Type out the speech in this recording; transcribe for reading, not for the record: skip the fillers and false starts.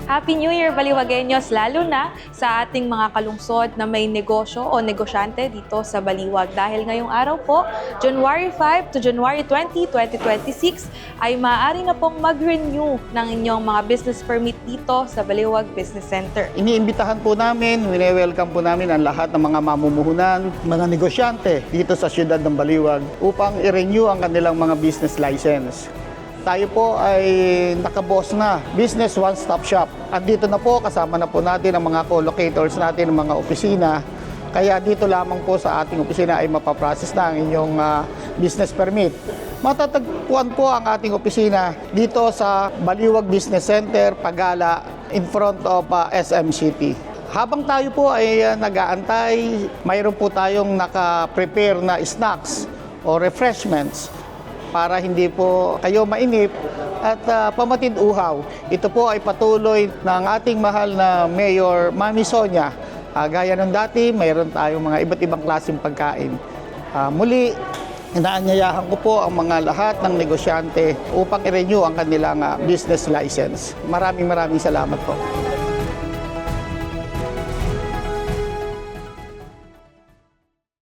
Happy New Year, Baliwagenyos, lalo na sa ating mga kalungsod na may negosyo o negosyante dito sa Baliwag. Dahil ngayong araw po, January 5 to January 20, 2026, ay maaari na pong mag-renew ng inyong mga business permit dito sa Baliwag Business Center. Iniimbitahan po namin, wini-welcome po namin ang lahat ng mga mamumuhunan, mga negosyante dito sa siyudad ng Baliwag upang i-renew ang kanilang mga business license. Tayo po ay nakaboss na, Business One Stop Shop. At dito na po, kasama na po natin ang mga co-locators natin, ang mga opisina. Kaya dito lamang po sa ating opisina ay mapaprocess na ang inyong business permit. Matatagpuan po ang ating opisina dito sa Baliwag Business Center, Pagala, in front of SM City. Habang tayo po ay nag-aantay, mayroon po tayong naka-prepare na snacks o refreshments para hindi po kayo mainip at pamatid uhaw. Ito po ay patuloy ng ating mahal na Mayor Mami Sonia. Gaya ng dati, mayroon tayong mga iba't ibang klaseng pagkain. Muli, inaanyayahan ko po ang mga lahat ng negosyante upang i-renew ang kanilang business license. Maraming salamat po.